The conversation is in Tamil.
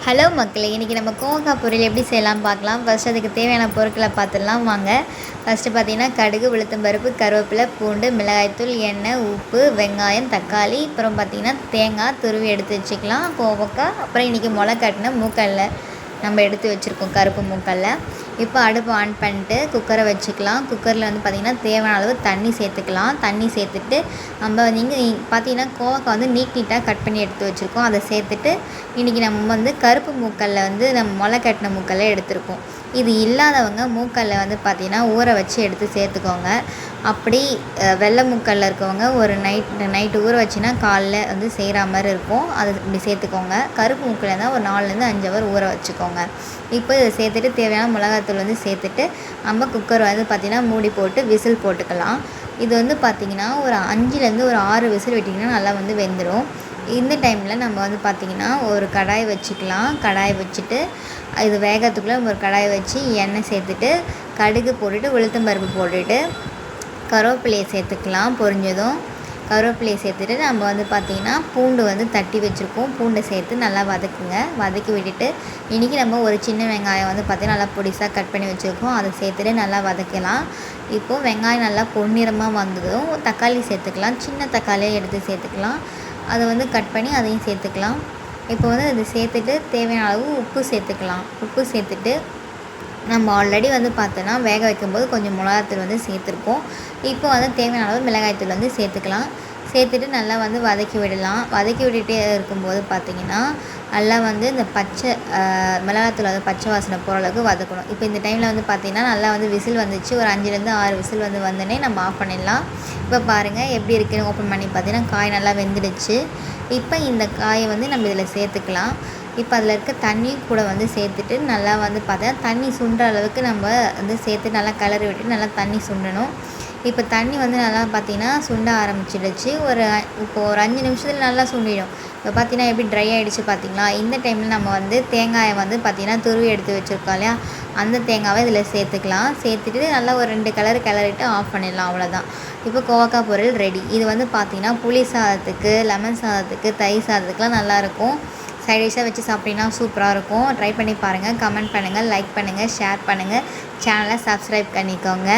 ஹலோ மக்களே, இன்றைக்கி நம்ம கோவக்காய் பொரியல் எப்படி செய்யலாம் பார்க்கலாம். ஃபஸ்ட்டு அதுக்கு தேவையான பொருட்களை பார்த்துடலாம் வாங்க. ஃபஸ்ட்டு பார்த்திங்கன்னா கடுகு, உளுத்தம்பருப்பு, கருவேப்பிலை, பூண்டு, மிளகாய்த்தூள், எண்ணெய், உப்பு, வெங்காயம், தக்காளி, அப்புறம் பார்த்திங்கன்னா தேங்காய் துருவி எடுத்து வச்சுக்கலாம், கோவக்காய், அப்புறம் இன்றைக்கி முளை கட்டின மூக்கல்ல நம்ம எடுத்து வச்சுருக்கோம், கருப்பு மூக்கல்ல. இப்போ அடுப்பு ஆன் பண்ணிட்டு குக்கரை வச்சுக்கலாம். குக்கரில் வந்து பார்த்திங்கன்னா தேவையான அளவு தண்ணி சேர்த்துக்கலாம். தண்ணி சேர்த்துட்டு நம்ம நீங்கள் பார்த்திங்கன்னா கோவக்காய் வந்து நீட்டாக கட் பண்ணி எடுத்து வச்சுருக்கோம். அதை சேர்த்துட்டு இன்றைக்கி நம்ம வந்து கருப்பு மூக்கல்ல வந்து நம்ம முளை கட்டின மூக்கல்ல எடுத்துருக்கோம். இது இல்லாதவங்க மூக்கல்ல வந்து பார்த்திங்கன்னா ஊற வச்சு எடுத்து சேர்த்துக்கோங்க. அப்படி வெள்ளை மூக்கல்ல இருக்கவங்க ஒரு நைட்டு ஊற வச்சுன்னா காலைல வந்து செய்கிற மாதிரி இருக்கும். அது இப்படி சேர்த்துக்கோங்க. கருப்பு மூக்கல்ல தான் ஒரு 4லேருந்து 5 ஹவர் ஊற வச்சுக்கோங்க. இப்போ இதை சேர்த்துட்டு தேவையான மிளகாத்தூள் வந்து சேர்த்துட்டு நம்ம குக்கர் வந்து பார்த்திங்கன்னா மூடி போட்டு விசில் போட்டுக்கலாம். இது வந்து பார்த்திங்கன்னா ஒரு 5லேருந்து ஒரு 6 விசில் விட்டிங்கன்னா நல்லா வந்து வெந்துடும். இந்த டைமில் நம்ம வந்து பார்த்திங்கன்னா ஒரு கடாய் வச்சுக்கலாம். கடாய் வச்சுட்டு இது வேகத்துக்குள்ளே ஒரு கடாய் வச்சு எண்ணெய் சேர்த்துட்டு கடுகு போட்டுட்டு உளுத்தம்பருப்பு போட்டுட்டு கருவேப்பிலையை சேர்த்துக்கலாம். பொரிஞ்சதும் கருவேப்பிலையை சேர்த்துட்டு நம்ம வந்து பார்த்திங்கன்னா பூண்டு வந்து தட்டி வச்சுருக்கோம். பூண்டை சேர்த்து நல்லா வதக்குங்க. வதக்கி விட்டுட்டு இன்றைக்கி நம்ம ஒரு சின்ன வெங்காயம் வந்து பார்த்திங்கன்னா நல்லா பொடிசாக கட் பண்ணி வச்சுருக்கோம். அதை சேர்த்துட்டு நல்லா வதக்கலாம். இப்போது வெங்காயம் நல்லா பொன்னிறமாக வந்ததும் தக்காளி சேர்த்துக்கலாம். சின்ன தக்காளியை எடுத்து சேர்த்துக்கலாம். அதை வந்து கட் பண்ணி அதையும் சேர்த்துக்கலாம். இப்போ வந்து அதை சேர்த்துட்டு தேவையான அளவு உப்பு சேர்த்துக்கலாம். உப்பு சேர்த்துட்டு நம்ம ஆல்ரெடி வந்து பார்த்தோன்னா வேக வைக்கும்போது கொஞ்சம் மிளகாத்தூள் வந்து சேர்த்துருக்கோம். இப்போ வந்து தேவையான அளவு மிளகாய்த்தூள் வந்து சேர்த்துக்கலாம். சேர்த்துட்டு நல்லா வந்து வதக்கி விடலாம். வதக்கி விட்டுகிட்டே இருக்கும்போது பார்த்திங்கன்னா நல்லா வந்து இந்த பச்சை மிளகாத்தூள் வந்து பச்சை வாசனை போகிற அளவுக்கு வதக்கணும். இப்போ இந்த டைமில் வந்து பார்த்திங்கன்னா நல்லா வந்து விசில் வந்துச்சு. ஒரு 5லேருந்து 6 விசில் வந்து வந்தோடனே நம்ம ஆஃப் பண்ணிடலாம். இப்போ பாருங்கள் எப்படி இருக்குன்னு ஓப்பன் பண்ணி பார்த்தீங்கன்னா காய் நல்லா வெந்துடுச்சு. இப்போ இந்த காயை வந்து நம்ம இதில் சேர்த்துக்கலாம். இப்போ அதில் இருக்க தண்ணி கூட வந்து சேர்த்துட்டு நல்லா வந்து பார்த்தா தண்ணி சுண்டுற அளவுக்கு நம்ம வந்து சேர்த்து நல்லா கிளறி விட்டு நல்லா தண்ணி சுண்டணும். இப்போ தண்ணி வந்து நல்லா பார்த்திங்கன்னா சுண்ட ஆரம்பிச்சிடுச்சு. இப்போது ஒரு 5 நிமிஷத்தில் நல்லா சுண்டிடும். இப்போ பார்த்திங்கன்னா எப்படி ட்ரை ஆகிடுச்சு பார்த்திங்களா. இந்த டைமில் நம்ம வந்து தேங்காயை வந்து பார்த்திங்கன்னா துருவி எடுத்து வச்சுருக்கோம் இல்லையா, அந்த தேங்காவை இதில் சேர்த்துக்கலாம். சேர்த்துட்டு நல்லா ஒரு 2 கிளறிட்டு ஆஃப் பண்ணிடலாம். அவ்வளோதான். இப்போ கோவக்காய் பொரியல் ரெடி. இது வந்து பார்த்திங்கன்னா புளி சாதத்துக்கு, லெமன் சாதத்துக்கு, தயிர் சாதத்துக்குலாம் நல்லாயிருக்கும். சைட் டிஷ்ஷாக வச்சு சாப்பிட்டிங்கன்னா சூப்பராக இருக்கும். ட்ரை பண்ணி பாருங்கள். கமெண்ட் பண்ணுங்கள், லைக் பண்ணுங்கள், ஷேர் பண்ணுங்கள். சேனலை சப்ஸ்கிரைப் பண்ணிக்கோங்க.